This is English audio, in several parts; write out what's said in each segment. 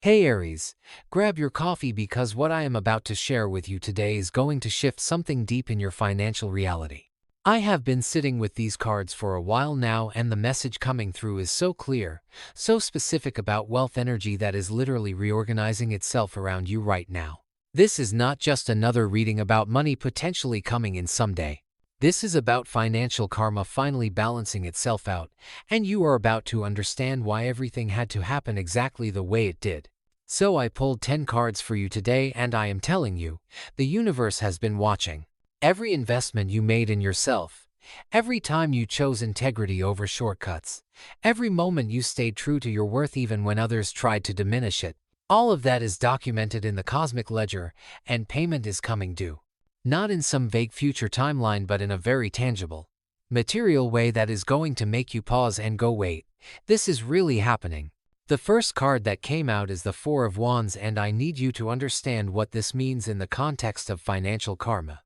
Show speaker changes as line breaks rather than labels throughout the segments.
Hey Aries, grab your coffee because what I am about to share with you today is going to shift something deep in your financial reality. I have been sitting with these cards for a while now, and the message coming through is so clear, so specific about wealth energy that is literally reorganizing itself around you right now. This is not just another reading about money potentially coming in someday. This is about financial karma finally balancing itself out, and you are about to understand why everything had to happen exactly the way it did. So I pulled 10 cards for you today, and I am telling you, the universe has been watching. Every investment you made in yourself, every time you chose integrity over shortcuts, every moment you stayed true to your worth even when others tried to diminish it, all of that is documented in the cosmic ledger, and payment is coming due. Not in some vague future timeline, but in a very tangible, material way that is going to make you pause and go, wait, this is really happening. The first card that came out is the Four of Wands, and I need you to understand what this means in the context of financial karma.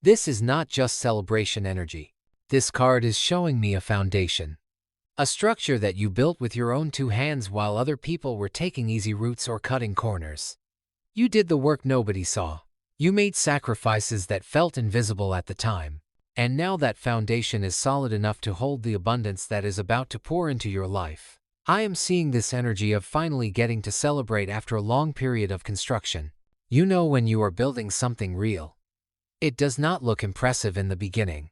This is not just celebration energy. This card is showing me a foundation. A structure that you built with your own two hands while other people were taking easy routes or cutting corners. You did the work nobody saw. You made sacrifices that felt invisible at the time, and now that foundation is solid enough to hold the abundance that is about to pour into your life. I am seeing this energy of finally getting to celebrate after a long period of construction. You know, when you are building something real, it does not look impressive in the beginning.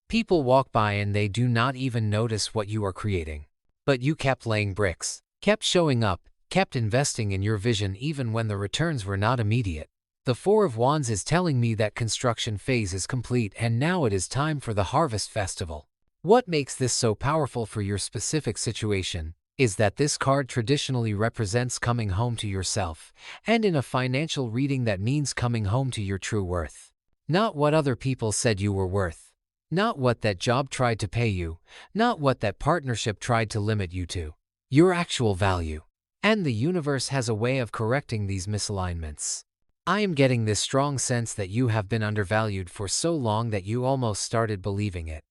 People walk by and they do not even notice what you are creating. But you kept laying bricks, kept showing up, kept investing in your vision even when the returns were not immediate. The Four of Wands is telling me that construction phase is complete, and now it is time for the harvest festival. What makes this so powerful for your specific situation is that this card traditionally represents coming home to yourself, and in a financial reading that means coming home to your true worth. Not what other people said you were worth. Not what that job tried to pay you. Not what that partnership tried to limit you to. Your actual value. And the universe has a way of correcting these misalignments. I am getting this strong sense that you have been undervalued for so long that you almost started believing it.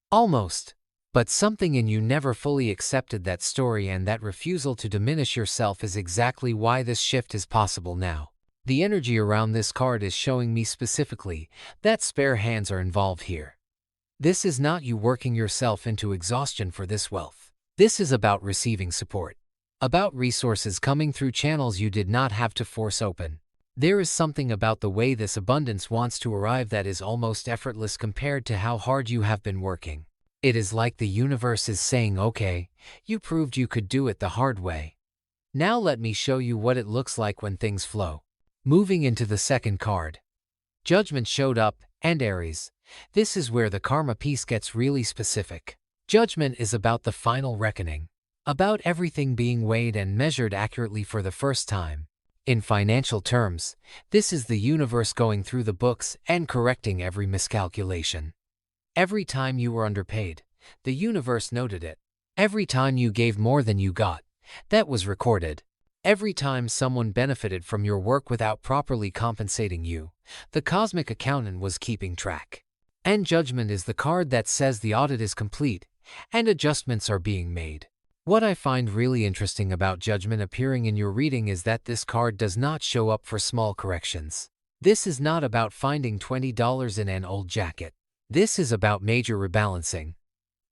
Almost. But something in you never fully accepted that story, and that refusal to diminish yourself is exactly why this shift is possible now. The energy around this card is showing me specifically that spare hands are involved here. This is not you working yourself into exhaustion for this wealth. This is about receiving support. About resources coming through channels you did not have to force open. There is something about the way this abundance wants to arrive that is almost effortless compared to how hard you have been working. It is like the universe is saying, okay, you proved you could do it the hard way. Now let me show you what it looks like when things flow. Moving into the second card. Judgment showed up, and Aries. This is where the karma piece gets really specific. Judgment is about the final reckoning. About everything being weighed and measured accurately for the first time. In financial terms, this is the universe going through the books and correcting every miscalculation. Every time you were underpaid, the universe noted it. Every time you gave more than you got, that was recorded. Every time someone benefited from your work without properly compensating you, the cosmic accountant was keeping track. And Judgment is the card that says the audit is complete, and adjustments are being made. What I find really interesting about Judgment appearing in your reading is that this card does not show up for small corrections. This is not about finding $20 in an old jacket. This is about major rebalancing.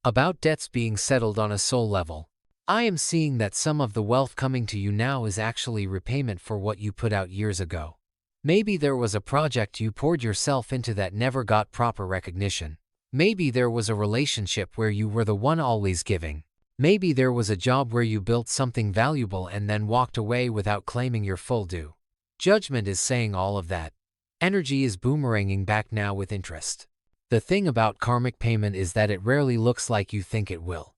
About debts being settled on a soul level. I am seeing that some of the wealth coming to you now is actually repayment for what you put out years ago. Maybe there was a project you poured yourself into that never got proper recognition. Maybe there was a relationship where you were the one always giving. Maybe there was a job where you built something valuable and then walked away without claiming your full due. Judgment is saying all of that energy is boomeranging back now with interest. The thing about karmic payment is that it rarely looks like you think it will.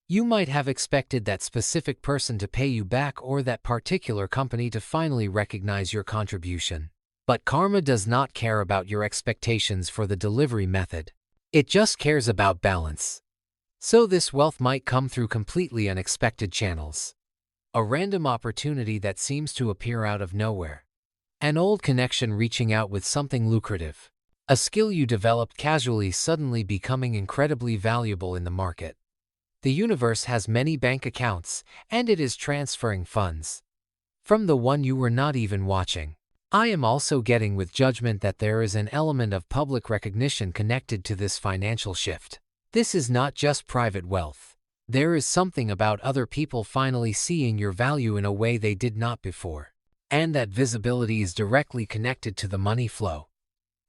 You might have expected that specific person to pay you back, or that particular company to finally recognize your contribution. But karma does not care about your expectations for the delivery method. It just cares about balance. So this wealth might come through completely unexpected channels. A random opportunity that seems to appear out of nowhere. An old connection reaching out with something lucrative. A skill you developed casually suddenly becoming incredibly valuable in the market. The universe has many bank accounts, and it is transferring funds. from the one you were not even watching. I am also getting with Judgment that there is an element of public recognition connected to this financial shift. This is not just private wealth. There is something about other people finally seeing your value in a way they did not before. And that visibility is directly connected to the money flow.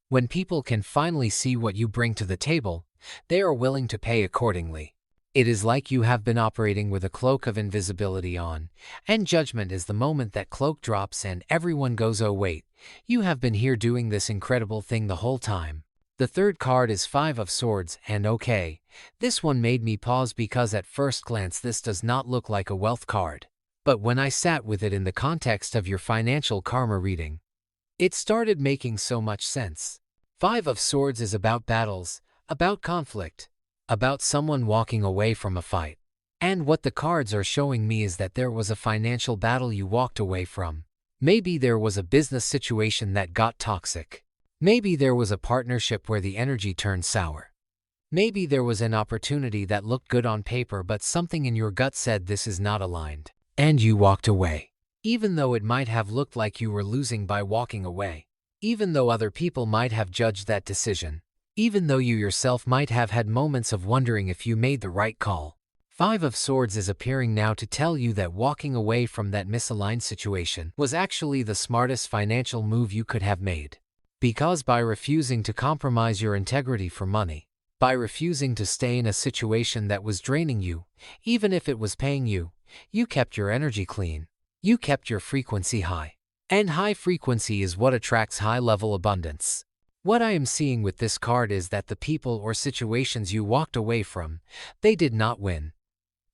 When people can finally see what you bring to the table, they are willing to pay accordingly. It is like you have been operating with a cloak of invisibility on, and Judgment is the moment that cloak drops and everyone goes, oh wait, you have been here doing this incredible thing the whole time. The third card is Five of Swords, and okay, this one made me pause because at first glance this does not look like a wealth card. But when I sat with it in the context of your financial karma reading, it started making so much sense. Five of Swords is about battles, about conflict, about someone walking away from a fight. And what the cards are showing me is that there was a financial battle you walked away from. Maybe there was a business situation that got toxic. Maybe there was a partnership where the energy turned sour. Maybe there was an opportunity that looked good on paper but something in your gut said this is not aligned. And you walked away. Even though it might have looked like you were losing by walking away. Even though other people might have judged that decision. Even though you yourself might have had moments of wondering if you made the right call. Five of Swords is appearing now to tell you that walking away from that misaligned situation was actually the smartest financial move you could have made. Because by refusing to compromise your integrity for money, by refusing to stay in a situation that was draining you, even if it was paying you, you kept your energy clean. You kept your frequency high. And high frequency is what attracts high-level abundance. What I am seeing with this card is that the people or situations you walked away from, they did not win.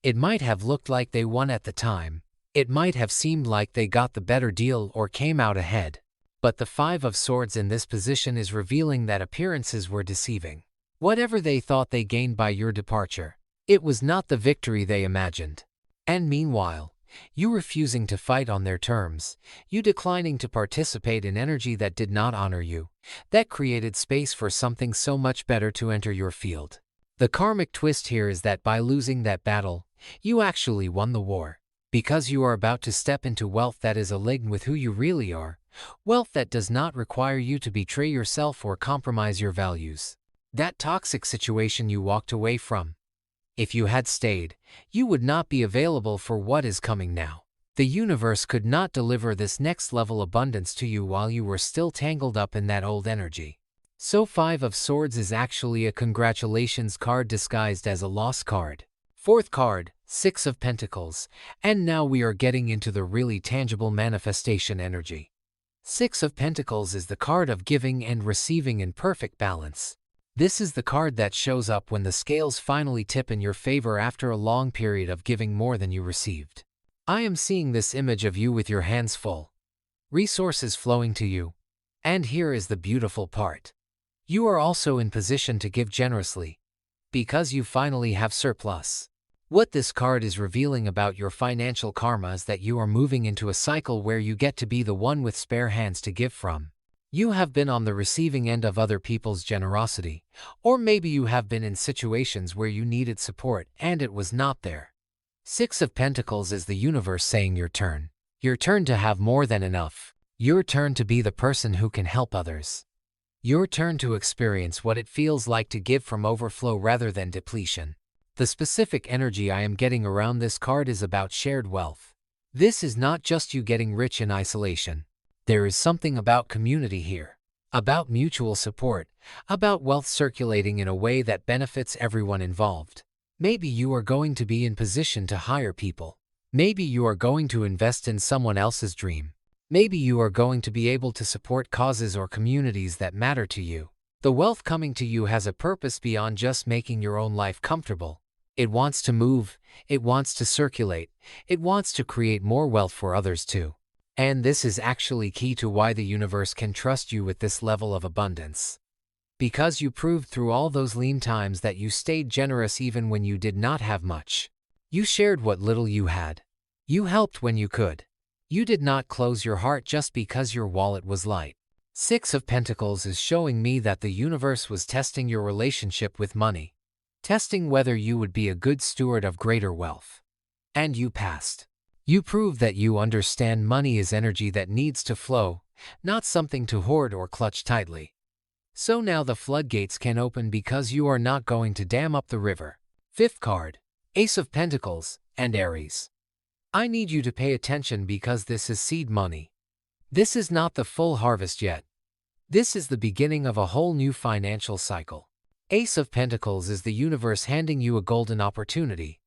It might have looked like they won at the time. It might have seemed like they got the better deal or came out ahead. But the Five of Swords in this position is revealing that appearances were deceiving. Whatever they thought they gained by your departure, it was not the victory they imagined. And meanwhile, you refusing to fight on their terms, you declining to participate in energy that did not honor you, that created space for something so much better to enter your field. The karmic twist here is that by losing that battle, you actually won the war. Because you are about to step into wealth that is aligned with who you really are, wealth that does not require you to betray yourself or compromise your values. That toxic situation you walked away from. If you had stayed, you would not be available for what is coming now. The universe could not deliver this next level abundance to you while you were still tangled up in that old energy. So Five of Swords is actually a congratulations card disguised as a loss card. Fourth card, Six of Pentacles, and now we are getting into the really tangible manifestation energy. Six of Pentacles is the card of giving and receiving in perfect balance. This is the card that shows up when the scales finally tip in your favor after a long period of giving more than you received. I am seeing this image of you with your hands full. Resources flowing to you. And here is the beautiful part. You are also in position to give generously. Because you finally have surplus. What this card is revealing about your financial karma is that you are moving into a cycle where you get to be the one with spare hands to give from. You have been on the receiving end of other people's generosity, or maybe you have been in situations where you needed support and it was not there. Six of Pentacles is the universe saying your turn. Your turn to have more than enough. Your turn to be the person who can help others. Your turn to experience what it feels like to give from overflow rather than depletion. The specific energy I am getting around this card is about shared wealth. This is not just you getting rich in isolation. There is something about community here, about mutual support, about wealth circulating in a way that benefits everyone involved. Maybe you are going to be in position to hire people. Maybe you are going to invest in someone else's dream. Maybe you are going to be able to support causes or communities that matter to you. The wealth coming to you has a purpose beyond just making your own life comfortable. It wants to move, it wants to circulate, it wants to create more wealth for others too. And this is actually key to why the universe can trust you with this level of abundance. Because you proved through all those lean times that you stayed generous even when you did not have much. You shared what little you had. You helped when you could. You did not close your heart just because your wallet was light. Six of Pentacles is showing me that the universe was testing your relationship with money. Testing whether you would be a good steward of greater wealth. And you passed. You prove that you understand money is energy that needs to flow, not something to hoard or clutch tightly. So now the floodgates can open because you are not going to dam up the river. Fifth card, Ace of Pentacles and Aries. I need you to pay attention because this is seed money. This is not the full harvest yet. This is the beginning of a whole new financial cycle. Ace of Pentacles is the universe handing you a golden opportunity.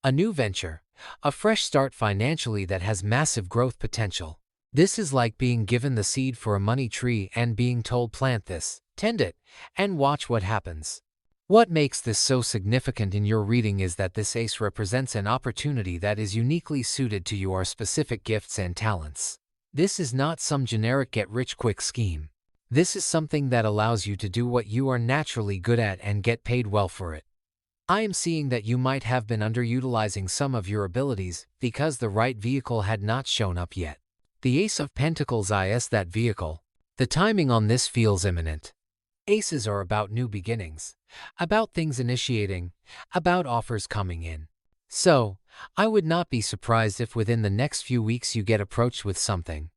A new venture, a fresh start financially that has massive growth potential. This is like being given the seed for a money tree and being told plant this, tend it, and watch what happens. What makes this so significant in your reading is that this ace represents an opportunity that is uniquely suited to your specific gifts and talents. This is not some generic get-rich-quick scheme. This is something that allows you to do what you are naturally good at and get paid well for it. I am seeing that you might have been underutilizing some of your abilities because the right vehicle had not shown up yet. The Ace of Pentacles is that vehicle. The timing on this feels imminent. Aces are about new beginnings, about things initiating, about offers coming in. So, I would not be surprised if within the next few weeks you get approached with something.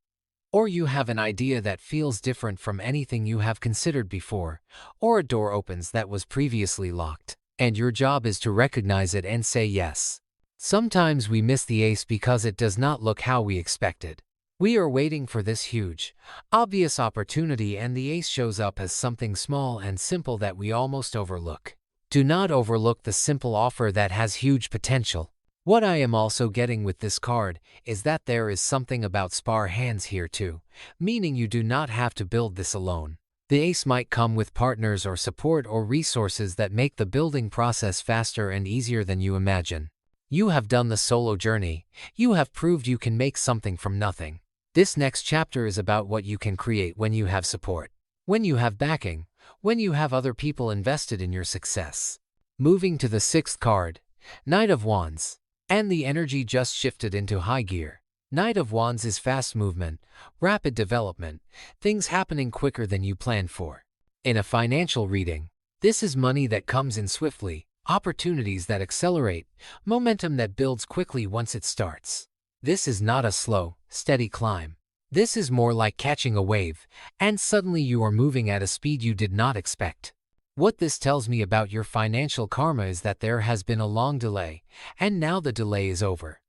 Or you have an idea that feels different from anything you have considered before, or a door opens that was previously locked. And your job is to recognize it and say yes. Sometimes we miss the ace because it does not look how we expected. We are waiting for this huge, obvious opportunity and the ace shows up as something small and simple that we almost overlook. Do not overlook the simple offer that has huge potential. What I am also getting with this card is that there is something about spar hands here too, meaning you do not have to build this alone. The ace might come with partners or support or resources that make the building process faster and easier than you imagine. You have done the solo journey. You have proved you can make something from nothing. This next chapter is about what you can create when you have support, when you have backing, when you have other people invested in your success. Moving to the sixth card, Knight of Wands. And the energy just shifted into high gear. Knight of Wands is fast movement, rapid development, things happening quicker than you planned for. In a financial reading, this is money that comes in swiftly, opportunities that accelerate, momentum that builds quickly once it starts. This is not a slow, steady climb. This is more like catching a wave, and suddenly you are moving at a speed you did not expect. What this tells me about your financial karma is that there has been a long delay, and now the delay is over.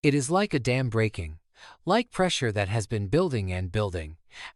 It is like a dam breaking, like pressure that has been building,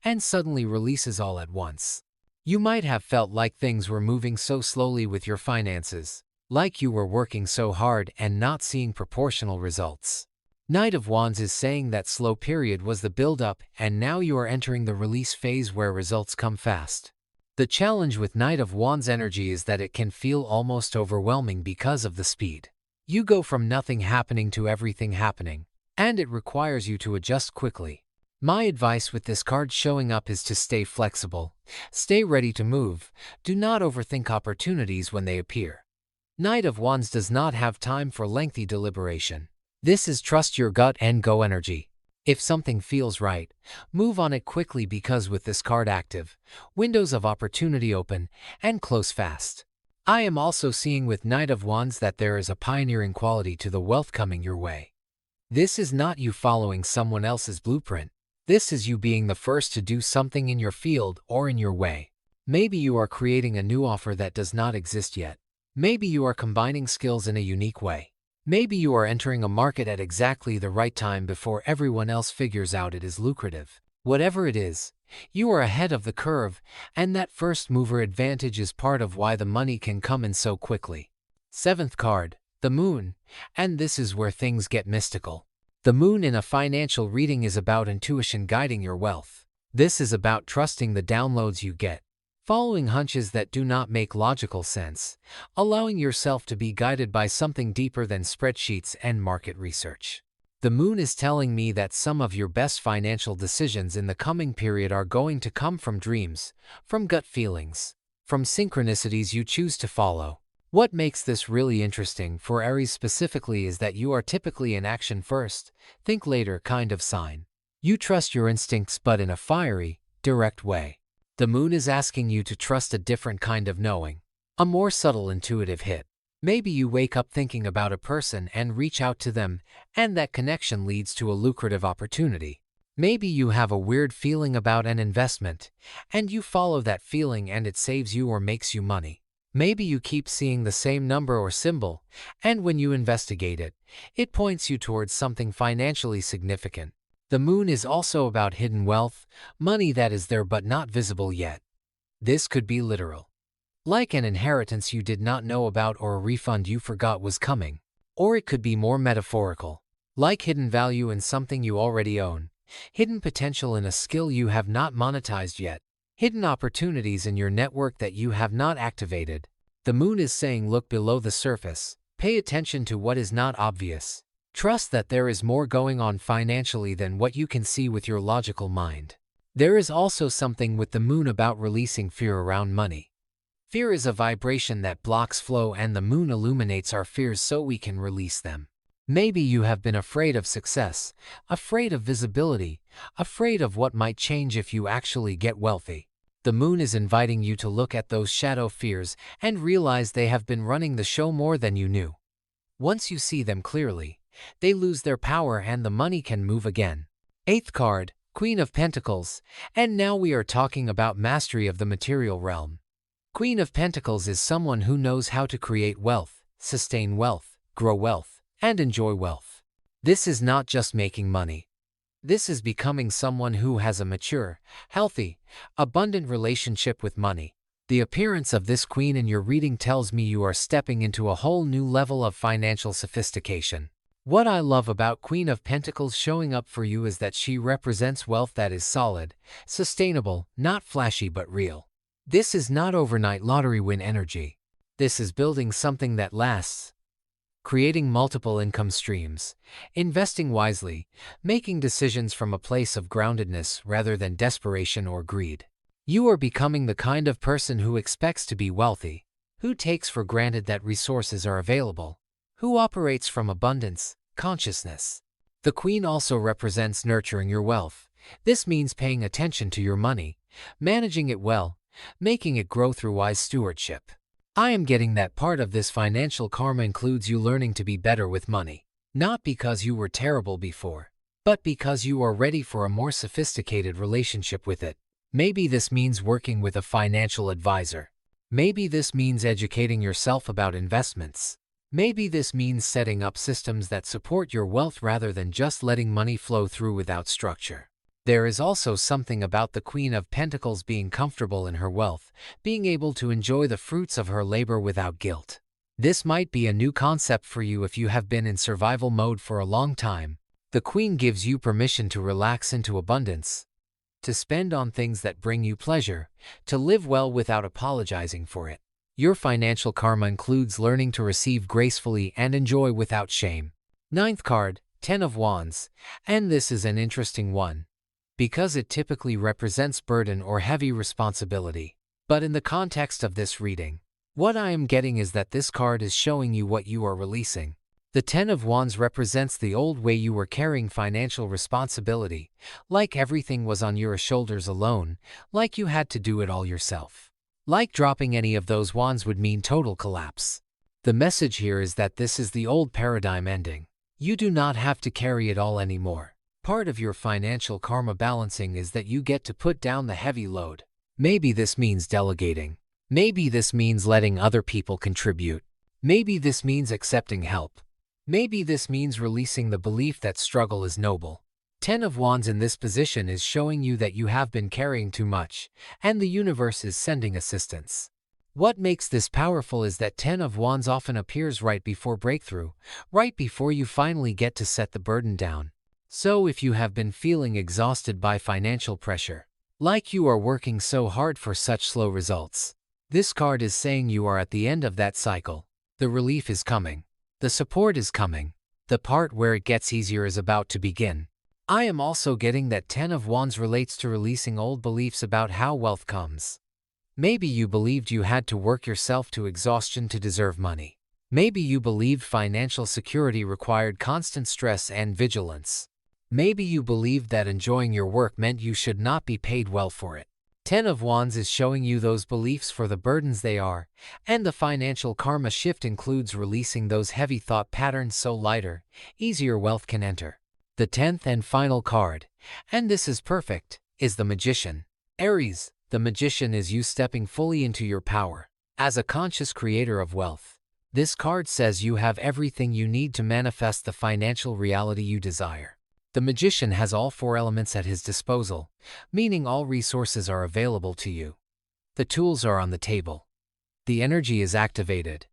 and suddenly releases all at once. You might have felt like things were moving so slowly with your finances, like you were working so hard and not seeing proportional results. Knight of Wands is saying that slow period was the build-up, and now you are entering the release phase where results come fast. The challenge with Knight of Wands energy is that it can feel almost overwhelming because of the speed. You go from nothing happening to everything happening, and it requires you to adjust quickly. My advice with this card showing up is to stay flexible, stay ready to move, do not overthink opportunities when they appear. Knight of Wands does not have time for lengthy deliberation. This is trust your gut and go energy. If something feels right, move on it quickly because with this card active, windows of opportunity open and close fast. I am also seeing with Knight of Wands that there is a pioneering quality to the wealth coming your way. This is not you following someone else's blueprint. This is you being the first to do something in your field or in your way. Maybe you are creating a new offer that does not exist yet. Maybe you are combining skills in a unique way. Maybe you are entering a market at exactly the right time before everyone else figures out it is lucrative. Whatever it is, you are ahead of the curve, and that first mover advantage is part of why the money can come in so quickly. Seventh card, the Moon, and this is where things get mystical. The Moon in a financial reading is about intuition guiding your wealth. This is about trusting the downloads you get, following hunches that do not make logical sense, allowing yourself to be guided by something deeper than spreadsheets and market research. The Moon is telling me that some of your best financial decisions in the coming period are going to come from dreams, from gut feelings, from synchronicities you choose to follow. What makes this really interesting for Aries specifically is that you are typically an action first, think later kind of sign. You trust your instincts but in a fiery, direct way. The Moon is asking you to trust a different kind of knowing, a more subtle intuitive hit. Maybe you wake up thinking about a person and reach out to them, and that connection leads to a lucrative opportunity. Maybe you have a weird feeling about an investment, and you follow that feeling and it saves you or makes you money. Maybe you keep seeing the same number or symbol, and when you investigate it, it points you towards something financially significant. The moon is also about hidden wealth, money that is there but not visible yet. This could be literal, like an inheritance you did not know about or a refund you forgot was coming. Or it could be more metaphorical, like hidden value in something you already own, hidden potential in a skill you have not monetized yet, hidden opportunities in your network that you have not activated. The moon is saying look below the surface, pay attention to what is not obvious. Trust that there is more going on financially than what you can see with your logical mind. There is also something with the moon about releasing fear around money. Fear is a vibration that blocks flow, and the moon illuminates our fears so we can release them. Maybe you have been afraid of success, afraid of visibility, afraid of what might change if you actually get wealthy. The moon is inviting you to look at those shadow fears and realize they have been running the show more than you knew. Once you see them clearly, they lose their power and the money can move again. Eighth card, Queen of Pentacles, and now we are talking about mastery of the material realm. Queen of Pentacles is someone who knows how to create wealth, sustain wealth, grow wealth, and enjoy wealth. This is not just making money. This is becoming someone who has a mature, healthy, abundant relationship with money. The appearance of this queen in your reading tells me you are stepping into a whole new level of financial sophistication. What I love about Queen of Pentacles showing up for you is that she represents wealth that is solid, sustainable, not flashy but real. This is not overnight lottery win energy. This is building something that lasts, creating multiple income streams, investing wisely, making decisions from a place of groundedness rather than desperation or greed. You are becoming the kind of person who expects to be wealthy, who takes for granted that resources are available, who operates from abundance, consciousness. The Queen also represents nurturing your wealth. This means paying attention to your money, managing it well, making it grow through wise stewardship. I am getting that part of this financial karma includes you learning to be better with money. Not because you were terrible before, but because you are ready for a more sophisticated relationship with it. Maybe this means working with a financial advisor. Maybe this means educating yourself about investments. Maybe this means setting up systems that support your wealth rather than just letting money flow through without structure. There is also something about the Queen of Pentacles being comfortable in her wealth, being able to enjoy the fruits of her labor without guilt. This might be a new concept for you if you have been in survival mode for a long time. The Queen gives you permission to relax into abundance, to spend on things that bring you pleasure, to live well without apologizing for it. Your financial karma includes learning to receive gracefully and enjoy without shame. Ninth card, Ten of Wands, and this is an interesting one, because it typically represents burden or heavy responsibility. But in the context of this reading, what I am getting is that this card is showing you what you are releasing. The Ten of Wands represents the old way you were carrying financial responsibility, like everything was on your shoulders alone, like you had to do it all yourself. Like dropping any of those wands would mean total collapse. The message here is that this is the old paradigm ending. You do not have to carry it all anymore. Part of your financial karma balancing is that you get to put down the heavy load. Maybe this means delegating. Maybe this means letting other people contribute. Maybe this means accepting help. Maybe this means releasing the belief that struggle is noble. Ten of Wands in this position is showing you that you have been carrying too much, and the universe is sending assistance. What makes this powerful is that Ten of Wands often appears right before breakthrough, right before you finally get to set the burden down. So if you have been feeling exhausted by financial pressure, like you are working so hard for such slow results, this card is saying you are at the end of that cycle. The relief is coming. The support is coming. The part where it gets easier is about to begin. I am also getting that Ten of Wands relates to releasing old beliefs about how wealth comes. Maybe you believed you had to work yourself to exhaustion to deserve money. Maybe you believed financial security required constant stress and vigilance. Maybe you believed that enjoying your work meant you should not be paid well for it. Ten of Wands is showing you those beliefs for the burdens they are, and the financial karma shift includes releasing those heavy thought patterns so lighter, easier wealth can enter. The 10th and final card, and this is perfect, is the Magician. Aries, the Magician is you stepping fully into your power as a conscious creator of wealth. This card says you have everything you need to manifest the financial reality you desire. The Magician has all four elements at his disposal, meaning all resources are available to you. The tools are on the table. The energy is activated.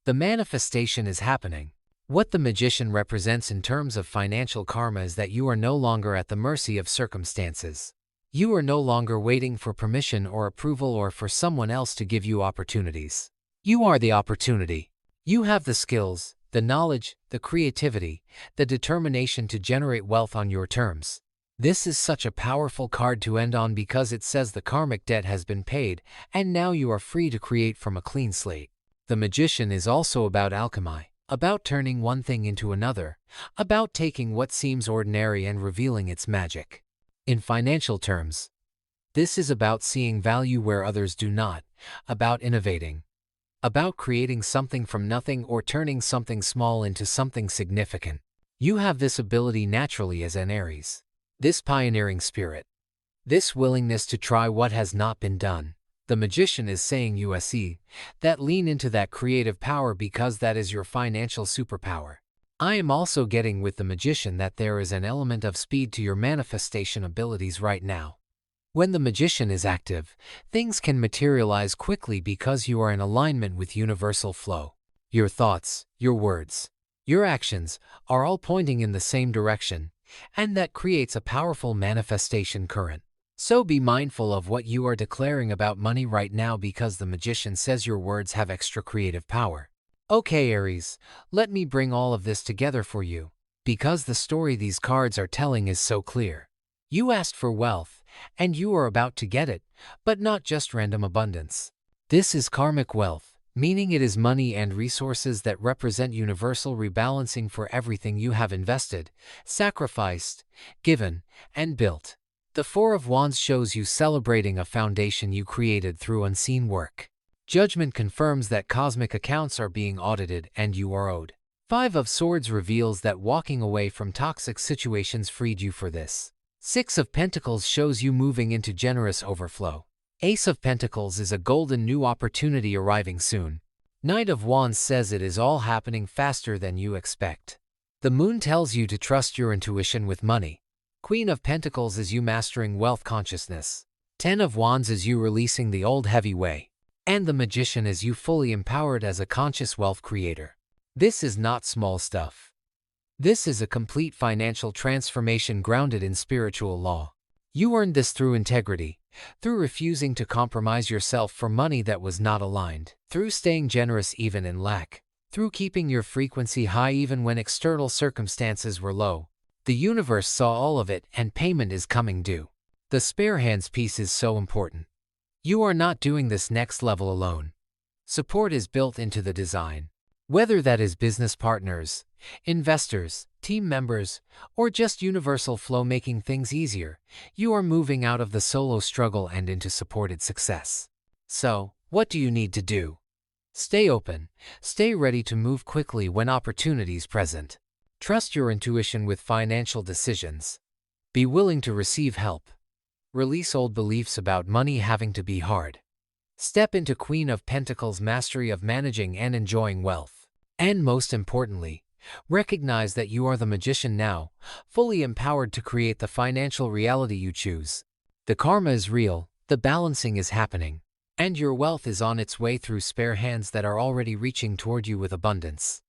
The manifestation is happening. What the Magician represents in terms of financial karma is that you are no longer at the mercy of circumstances. You are no longer waiting for permission or approval or for someone else to give you opportunities. You are the opportunity. You have the skills, the knowledge, the creativity, the determination to generate wealth on your terms. This is such a powerful card to end on because it says the karmic debt has been paid, and now you are free to create from a clean slate. The Magician is also about alchemy, about turning one thing into another, about taking what seems ordinary and revealing its magic. In financial terms, this is about seeing value where others do not, about innovating, about creating something from nothing or turning something small into something significant. You have this ability naturally as an Aries. This pioneering spirit. This willingness to try what has not been done. The Magician is saying USE, that lean into that creative power because that is your financial superpower. I am also getting with the Magician that there is an element of speed to your manifestation abilities right now. When the Magician is active, things can materialize quickly because you are in alignment with universal flow. Your thoughts, your words, your actions are all pointing in the same direction, and that creates a powerful manifestation current. So be mindful of what you are declaring about money right now because the Magician says your words have extra creative power. Okay, Aries, let me bring all of this together for you, because the story these cards are telling is so clear. You asked for wealth, and you are about to get it, but not just random abundance. This is karmic wealth, meaning it is money and resources that represent universal rebalancing for everything you have invested, sacrificed, given, and built. The Four of Wands shows you celebrating a foundation you created through unseen work. Judgment confirms that cosmic accounts are being audited and you are owed. Five of Swords reveals that walking away from toxic situations freed you for this. Six of Pentacles shows you moving into generous overflow. Ace of Pentacles is a golden new opportunity arriving soon. Knight of Wands says it is all happening faster than you expect. The Moon tells you to trust your intuition with money. Queen of Pentacles is you mastering wealth consciousness. 10 of Wands is you releasing the old heavy way. And the Magician is you fully empowered as a conscious wealth creator. This is not small stuff. This is a complete financial transformation grounded in spiritual law. You earned this through integrity, through refusing to compromise yourself for money that was not aligned, through staying generous even in lack, through keeping your frequency high even when external circumstances were low. The universe saw all of it and payment is coming due. The spare hands piece is so important. You are not doing this next level alone. Support is built into the design. Whether that is business partners, investors, team members, or just universal flow making things easier, you are moving out of the solo struggle and into supported success. So, what do you need to do? Stay open, stay ready to move quickly when opportunities present. Trust your intuition with financial decisions. Be willing to receive help. Release old beliefs about money having to be hard. Step into Queen of Pentacles' mastery of managing and enjoying wealth. And most importantly, recognize that you are the Magician now, fully empowered to create the financial reality you choose. The karma is real, the balancing is happening, and your wealth is on its way through spare hands that are already reaching toward you with abundance.